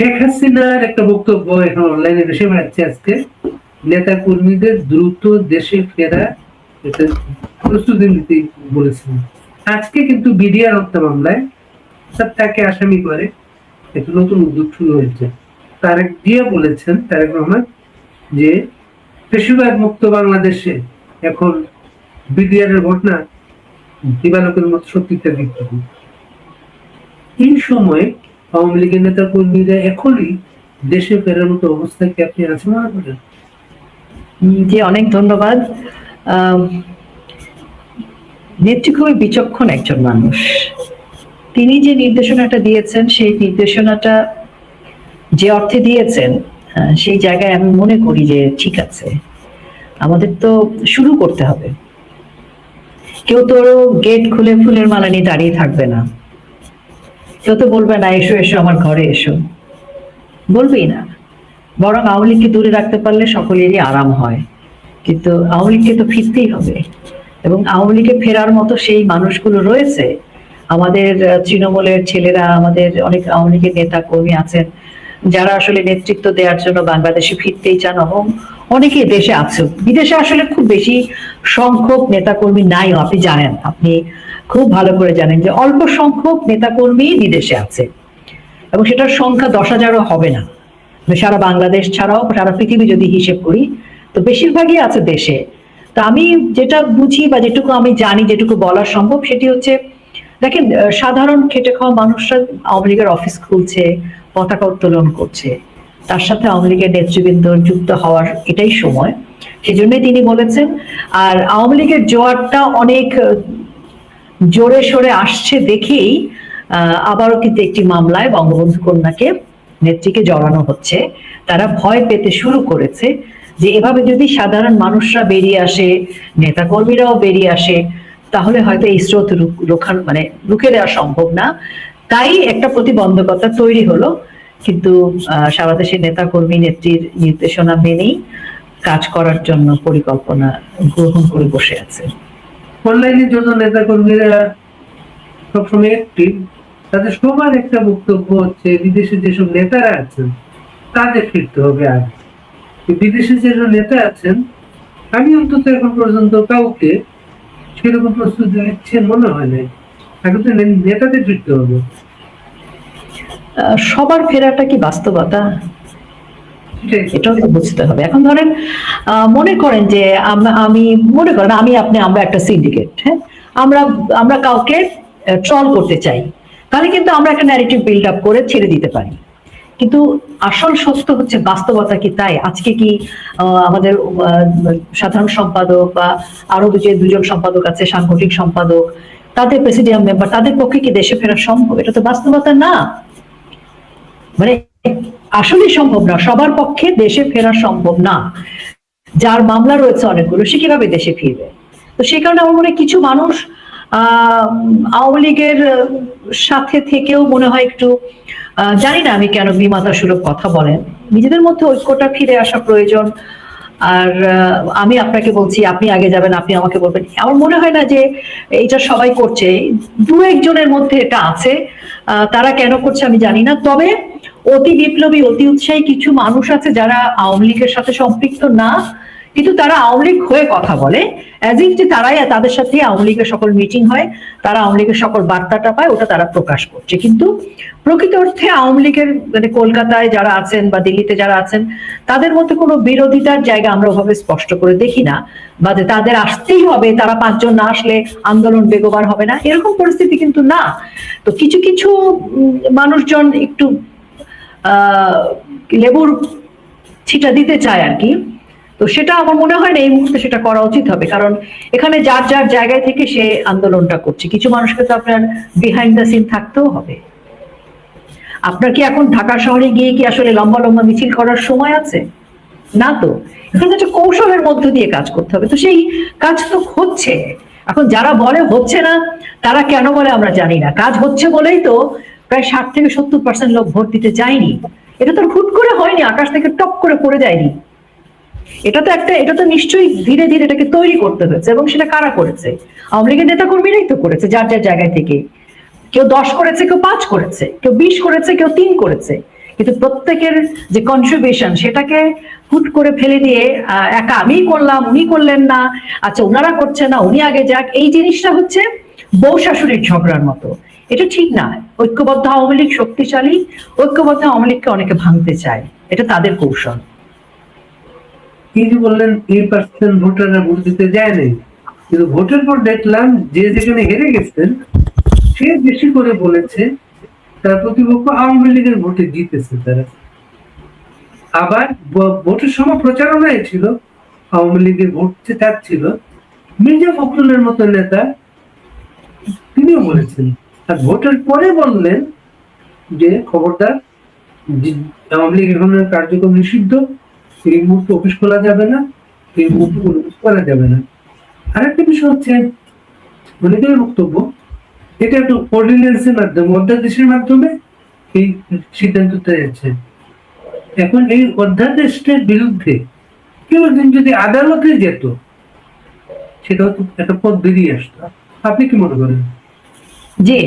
শেখ হাসিনার একটা বক্তব্য এখন অনলাইনে বেশি বেড়াচ্ছে আজকে, নেতা কর্মীদের দ্রুত দেশে ফেরা এটা প্রস্তুতি নিতে বলেছেন। আজকে কিন্তু বিডিআর হত্যা মামলায় তাকে আসামি করে একটা নতুন উদ্যোগ শুরু হয়েছে। তারেক জিয়া বলেছেন, তারেক রহমান, যে বেশিরভাগ মুক্ত বাংলাদেশে এখন বিডিআর এর ঘটনা দিবালোকের মতো সত্যিটা বিদ্যমান। এই সময় আওয়ামী লীগের নেতা কর্মীরা এখনই দেশে ফেরার মতো অবস্থা কি আপনি আছে মনে করেন? জি, অনেক ধন্যবাদ। নেত্রী খুবই বিচক্ষণ একজন মানুষ। তিনি যে নির্দেশনাটা দিয়েছেন, সেই নির্দেশনাটা যে অর্থে দিয়েছেন, সেই জায়গায় আমি মনে করি যে ঠিক আছে। আমাদের তো শুরু করতে হবে। কেউ তো গেট খুলে ফুলের মালা নিয়ে দাঁড়িয়ে থাকবে না। কেউ তো বলবে না এসো এসো আমার ঘরে এসো, বলবেই না। বরং আওয়ামী লীগকে দূরে রাখতে পারলে সকলেরই আরাম হয়। কিন্তু আওয়ামী লীগকে তো ফিরতেই হবে, এবং আওয়ামী লীগে ফেরার মতো সেই মানুষগুলো রয়েছে। আমাদের তৃণমূলের ছেলেরা, আমাদের অনেক আওয়ামী লীগের নেতা কর্মী আছেন যারা আসলে নেতৃত্ব দেওয়ার জন্য বাংলাদেশে ফিরতেই চান, এবং অনেকেই দেশে আছে। বিদেশে আসলে খুব বেশি সংখ্যক নেতাকর্মী নাই, আপনি জানেন, আপনি খুব ভালো করে জানেন যে অল্প সংখ্যক নেতাকর্মী বিদেশে আছে, এবং সেটার সংখ্যা 10,000-ও হবে না। সারা বাংলাদেশ ছাড়াও সারা পৃথিবী যদি হিসেব করি, তো বেশিরভাগই আছে দেশে। তা আমি যেটা বুঝি বা যেটুকু আমি জানি, যেটুকু বলা সম্ভব, সেটি হচ্ছে, দেখেন, সাধারণ খেটে খাওয়া মানুষরা আওয়ামী লীগের অফিস খুলছে, পতাকা উত্তোলন করছে, তার সাথে আওয়ামী লীগের নেতৃবৃন্দ যুক্ত হওয়ার এটাই সময়। সেজন্যই তিনি বলেছেন। আর আওয়ামী লীগের জোয়ারটা অনেক জোরে সোরে আসছে দেখেই আবারও কিন্তু একটি মামলায় বঙ্গবন্ধু কন্যাকে, নেত্রীকে জড়ানো হচ্ছে। তারা ভয় পেতে শুরু করেছে যে এভাবে যদি সাধারণ মানুষরা বেরিয়ে আসে, নেতাকর্মীরাও বেরিয়ে আসে, তাহলে হয়তো এই স্রোত রুখে দেওয়া সম্ভব না। তাই একটা প্রতিবন্ধকতা তৈরি হলো। কিন্তু সারা দেশের নেতাকর্মী নেত্রীর নির্দেশনা মেনেই কাজ করার জন্য পরিকল্পনা গ্রহণ করে বসে আছে। অনলাইনের জন্য নেতা কর্মীরা সবসময় অ্যাক্টিভ। তাদের সবার একটা বক্তব্য হচ্ছে বিদেশে যেসব নেতারা আছেন তাদের ফিরতে হবে। আর বিদেশে যেসব নেতা আছেন, আমি অন্তত এখন পর্যন্ত কাউকে সেরকম প্রস্তুতি নিচ্ছে মনে হয় নাই। আগে তো নেতাদের ফিরতে হবে। সবার ফেরাটা কি বাস্তবতা? এটাও তো বুঝতে হবে। এখন ধরেন, মনে করেন যে আমি মনে করেন আমরা একটা সিন্ডিকেট, হ্যাঁ, আমরা কাউকে ট্রল করতে চাই, তাহলে কিন্তু আমরা একটা ন্যারেটিভ বিল্ড আপ করে ছেড়ে দিতে পারি। কিন্তু আসল সত্য হচ্ছে, বাস্তবতা কি তাই? আজকে কি আমাদের সাধারণ সম্পাদক বা আরো দুজন সম্পাদক আছে, সাংগঠনিক সম্পাদক, তাদের প্রেসিডিয়াম মেম্বার, তাদের পক্ষে কি দেশে ফেরা সম্ভব? এটা তো বাস্তবতা না। মানে আসলে সম্ভব না, সবার পক্ষে দেশে ফেরা সম্ভব না। যার মামলা রয়েছে অনেকগুলো, সে কিভাবে দেশে ফিরবে? তো সেই কারণে আমার মনে হয় কিছু মানুষ আওয়ামী লীগের সাথে থেকেও মনে হয় একটু, জানি না আমি কেন বিমাতা সুলভ কথা বলেন, নিজেদের মধ্যে ঐক্যটা ফিরে আসা প্রয়োজন। আর আমি আপনাকে বলছি, আপনি আগে যাবেন, আপনি আমাকে বলবেন, আমার মনে হয় না যে এটা সবাই করছে। দু একজনের মধ্যে এটা আছে, তারা কেন করছে আমি জানি না। তবে অতি বিপ্লবী, অতি উৎসাহী কিছু মানুষ আছে যারা আওয়ামী লীগের সাথে সম্পৃক্ত না, কিন্তু তারা আওয়ামী লীগ হয়ে কথা বলে, অ্যাজ ইফ যে তারাই, তাদের সাথে আওয়ামী লীগের সকল মিটিং হয়, তারা আওয়ামী লীগের সকল বার্তাটা পায়, ওটা তারা প্রকাশ করছে। কিন্তু প্রকৃত অর্থে আওয়ামী লীগের, মানে কলকাতায় যারা আছেন বা দিল্লিতে যারা আছেন, তাদের মধ্যে কোনো বিরোধিতার জায়গা আমরা ওভাবে স্পষ্ট করে দেখি না, বা যে তাদের আসতেই হবে, তারা 5 জন না আসলে আন্দোলন বেগবার হবে না, এরকম পরিস্থিতি কিন্তু না। তো কিছু কিছু মানুষজন একটু লেবুর ছিটা দিতে চায় আর কি। তো সেটা আমার মনে হয় না এই মুহূর্তে সেটা করা উচিত হবে, কারণ এখানে যার যার জায়গায় থেকে সে আন্দোলনটা করছে। কিছু মানুষকে তো আপনার বিহাইন্ড দ্য সিন থাকতেও হবে। আপনার কি এখন ঢাকা শহরে গিয়ে কি আসলে লম্বা লম্বা মিছিল করার সময় আছে? না তো। এখানে একটা কৌশলের মধ্য দিয়ে কাজ করতে হবে। তো সেই কাজ তো হচ্ছে। এখন যারা বলে হচ্ছে না, তারা কেন বলে আমরা জানি না। কাজ হচ্ছে বলেই তো প্রায় 60 থেকে 70% লোক ভোট দিতে যায়নি। এটা তো হুট করে হয়নি, আকাশ থেকে টপ করে পড়ে যায়নি। এটা তো নিশ্চয়ই ধীরে ধীরে এটাকে তৈরি করতে হয়েছে, এবং সেটা কারা করেছে? আওয়ামী লীগের নেতা কর্মীরাই তো করেছে, যার যার জায়গায় থেকে। কেউ 10 করেছে, কেউ 5 করেছে, কেউ 20 করেছে, কেউ 3 করেছে। কিন্তু প্রত্যেকের যে কন্ট্রিবিউশন সেটাকে হুট করে ফেলে দিয়ে একা আমি করলাম উনি করলেন না, আচ্ছা ওনারা করছে না উনি আগে যাক, এই জিনিসটা হচ্ছে বউ শাশুড়ির ঝগড়ার মতো। এটা ঠিক না। ঐক্যবদ্ধ আওয়ামী লীগ শক্তিশালী, ঐক্যবদ্ধ আওয়ামী লীগকে অনেকে ভাঙতে চায়, এটা তাদের কৌশল। এই যে বললেন 8% ভোটাররা ভোট দিতে যায় নাই, কিন্তু ভোটের পর দেখলাম যে যেখানে হেরে গেছেন সে বেশি করে বলেছে তার প্রতিপক্ষ আওয়ামী লীগের ভোটে জিতেছে তারা। আবার ভোটের সময় প্রচারণায় ছিল আওয়ামী লীগের ভোট চাচ্ছিল, মির্জা ফখরুলের মতো নেতা তিনিও বলেছেন। আর ভোটের পরে বললেন যে খবরদার, আওয়ামী লীগ এখন কার্যক্রম নিষিদ্ধ, এই মুহূর্তে অফিস খোলা যাবে না, এই মুহূর্তে কোনো কিছু করা যাবে না। আরেকটা বিষয় হচ্ছে অনেকের বক্তব্য এটা একটু অর্ডিন্যান্সের মাধ্যমে, অধ্যাদেশের মাধ্যমে এই সিদ্ধান্তটা এসেছে। এখন এই অধ্যাদেশটার বিরুদ্ধে কেউ একদিন যদি আদালতে যেত, সেটা হয়তো একটা পথ বেরিয়ে আসতো। আপনি কি মনে করেন? জি,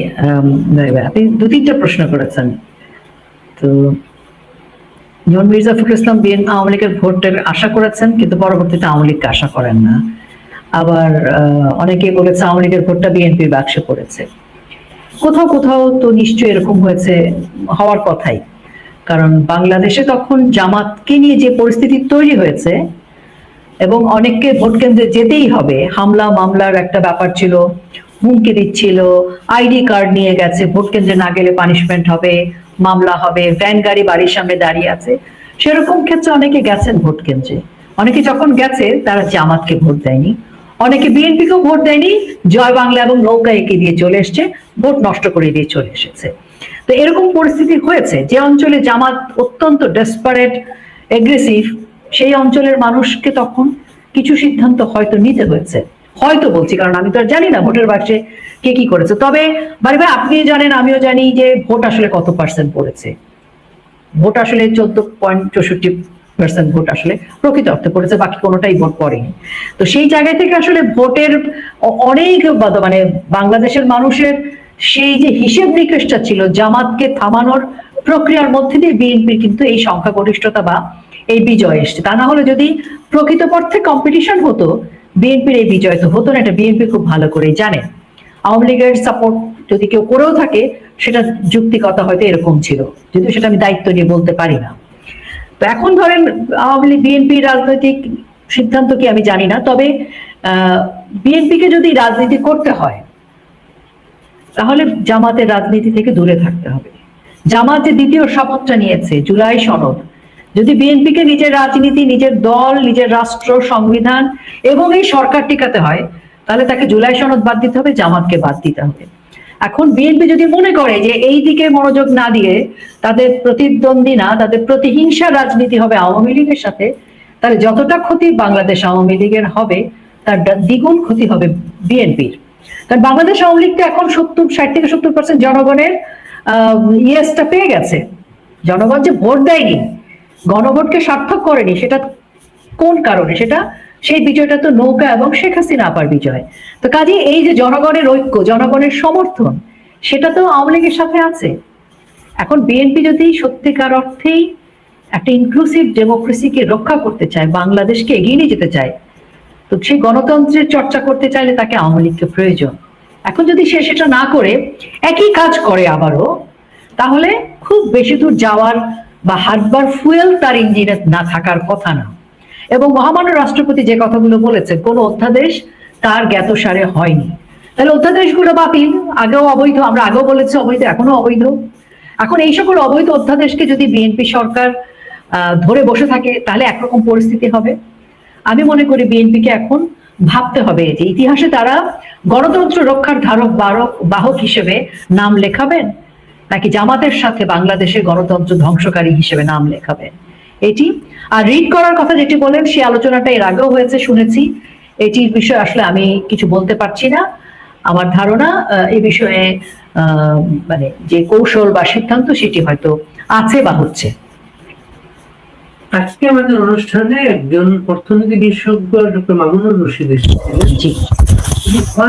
আপনি 2-3টা প্রশ্ন করেছেন। তো যেমন মির্জা ফখরুল ইসলাম আওয়ামী লীগের ভোটের আশা করেছেন কিন্তু পরবর্তীতে আওয়ামী লীগকে আশা করেন না। আবার অনেকে বলেছে আওয়ামী লীগের ভোটটা বিএনপির বাক্সে পড়েছে। কোথাও কোথাও তো নিশ্চয়ই এরকম হয়েছে, হওয়ার কথাই। কারণ বাংলাদেশে তখন জামাতকে নিয়ে যে পরিস্থিতি তৈরি হয়েছে এবং অনেককে ভোট কেন্দ্রে যেতেই হবে, হামলা মামলার একটা ব্যাপার ছিল, হুমকি দিচ্ছিল, আইডি কার্ড নিয়ে গেছে, ভোট কেন্দ্রে না গেলে পানিশমেন্ট হবে, মামলা হবে, ভ্যান গাড়ি বাড়ির সামনে দাঁড়িয়ে আছে, সেরকম ক্ষেত্রে অনেকে গেছেন ভোট কেন্দ্রে। অনেকে যখন গেছে তারা জামাতকে ভোট দেয়নি, অনেকে বিএনপিকেও ভোট দেয়নি, জয় বাংলা এবং নৌকা এঁকে দিয়ে চলে এসছে, ভোট নষ্ট করে দিয়ে চলে এসেছে। তো এরকম পরিস্থিতি হয়েছে যে অঞ্চলে জামাত অত্যন্ত ডেসপারেট, এগ্রেসিভ, সেই অঞ্চলের মানুষকে তখন কিছু সিদ্ধান্ত হয়তো নিতে হয়েছে। হয়তো বলছি কারণ আমি তো আর জানি না ভোটের বাক্সে কে কি করেছে। তবে ভাই আপনি জানেন আমিও জানি যে ভোট আসলে কত পার্সেন্ট পড়েছে। ভোট আসলে 14.64% ভোট আসলে প্রকৃত অর্থে পড়েছে, বাকি কোনোটাই ভোট পড়েনি। তো সেই জায়গা থেকে আসলে ভোটের অনেক মানে বাংলাদেশের মানুষের সেই যে হিসেব নিকেশটা ছিল জামাতকে থামানোর প্রক্রিয়ার মধ্যে দিয়ে বিএনপির কিন্তু এই সংখ্যাগরিষ্ঠতা বা এই বিজয় এসছে। তা না হলে যদি প্রকৃতপক্ষে কম্পিটিশন হতো বিএনপির এই বিজয় তো হতো না, এটা বিএনপি খুব ভালো করে জানে। আওয়ামী লীগের সাপোর্ট যদি কেউ করেও থাকে সেটা যুক্তিকতা হয়তো এরকম ছিল, যদিও সেটা আমি দায়িত্ব নিয়ে বলতে পারি না। তো এখন ধরেন আওয়ামী লীগ বিএনপির রাজনৈতিক সিদ্ধান্ত কি আমি জানি না, তবে বিএনপিকে যদি রাজনীতি করতে হয় তাহলে জামাতের রাজনীতি থেকে দূরে থাকতে হবে। জামাত যে দ্বিতীয় শপথটা নিয়েছে জুলাই সনদ, যদি বিএনপিকে নিজের রাজনীতি, নিজের দল, নিজের রাষ্ট্র, সংবিধান এবং এই সরকার টিকাতে হয় তাহলে তাকে জুলাই সনদ বাদ দিতে হবে, জামাতকে বাদ দিতে হবে। এখন বিএনপি যদি মনে করে যে এই দিকে মনোযোগ না দিয়ে তাদের প্রতিদ্বন্দ্বী না, তাদের প্রতিহিংসা রাজনীতি হবে আওয়ামী লীগের সাথে, তাহলে যতটা ক্ষতি বাংলাদেশ আওয়ামী লীগের হবে তার দ্বিগুণ ক্ষতি হবে বিএনপির। কারণ বাংলাদেশ আওয়ামী লীগ তো এখন 60-70% জনগণের ইয়েসটা পেয়ে গেছে। জনগণ যে ভোট দেয়নি, গণভোটকে সার্থক করেনি, সেটা কোন কারণে? সেটা সেই বিজয়টা তো নৌকা এবং শেখ হাসিনা আপার বিজয়। তো কাজে এই যে জনগণের ঐক্য, জনগণের সমর্থন, সেটা তো আওয়ামী লীগের সাথে আছে। এখন বিএনপি যদি সত্যিকার অর্থেই একটা ইনক্লুসিভ ডেমোক্রেসিকে রক্ষা করতে চায়, বাংলাদেশকে এগিয়ে নিয়ে যেতে চায়, তো সেই গণতন্ত্রের চর্চা করতে চাইলে তাকে আওয়ামী লীগকে প্রয়োজন। এখন যদি সে সেটা না করে একই কাজ করে আবারও, তাহলে খুব বেশি দূর যাওয়ার বা হাঁটবার ফুয়েল তার ইঞ্জিনে না থাকার কথা না। এবং মহামান্য রাষ্ট্রপতি যে কথাগুলো বলেছেন, কোন অধ্যাদেশ তার জ্ঞাতসারে হয়নি, তাহলে অধ্যাদেশগুলো বাতিল। আগেও অবৈধ, আমরা আগেও বলেছি অবৈধ, এখনো অবৈধ। এখন এই সকল অবৈধ অধ্যাদেশকে যদি বিএনপি সরকার ধরে বসে থাকে তাহলে একরকম পরিস্থিতি হবে। আমি মনে করি বিএনপিকে এখন ভাবতে হবে যে ইতিহাসে তারা গণতন্ত্র রক্ষার ধারক বাহক হিসেবে নাম লেখাবেন নাকি জামাতের সাথে বাংলাদেশের গণতন্ত্র ধ্বংসকারী হিসেবে নাম লেখাবেন, এটি। আর রিড করার কথা যেটি বলেন, সেই আলোচনাটা এর আগেও হয়েছে, শুনেছি। এটির বিষয়ে আসলে আমি কিছু বলতে পারছি না। আমার ধারণা এই বিষয়ে মানে যে কৌশল বা সিদ্ধান্ত সেটি হয়তো আছে বা হচ্ছে। আজকে আমাদের অনুষ্ঠানে একজন অর্থনীতি বিশেষজ্ঞ ডক্টর মামুনুর রশিদ এসেছিলেন। জি,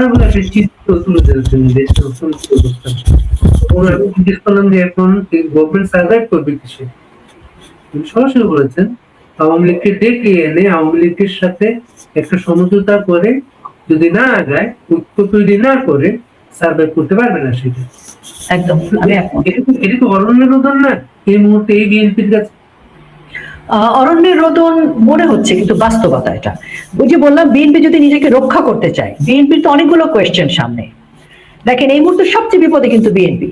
একটা চিত্র তুলে ধরেছেন দেশের অর্থনৈতিক অবস্থা। আমি জিজ্ঞেস করলাম যে এখন গভর্নমেন্ট সার্ভাইভ করবে কিসে, তিনি সরাসরি বলেছেন আওয়ামী লীগকে ডেকে এনে আওয়ামী লীগের সাথে একটা সমঝোতা করে যদি না আগায়, ঐক্য তৈরি না করে সার্ভাইভ করতে পারবে না সেটা। একদম আমি একমত। এটা তো অরণ্যের রোদন না এই মুহূর্তে এই বিএনপির কাছে। অরণ্যের রোদন মনে হচ্ছে, কিন্তু বাস্তবতা এটা। ওই যে বললাম, বিএনপি যদি নিজেকে রক্ষা করতে চায়, বিএনপির তো অনেকগুলো কোয়েশ্চেন সামনে। দেখেন এই মুহূর্তে সবচেয়ে বিপদে কিন্তু বিএনপি।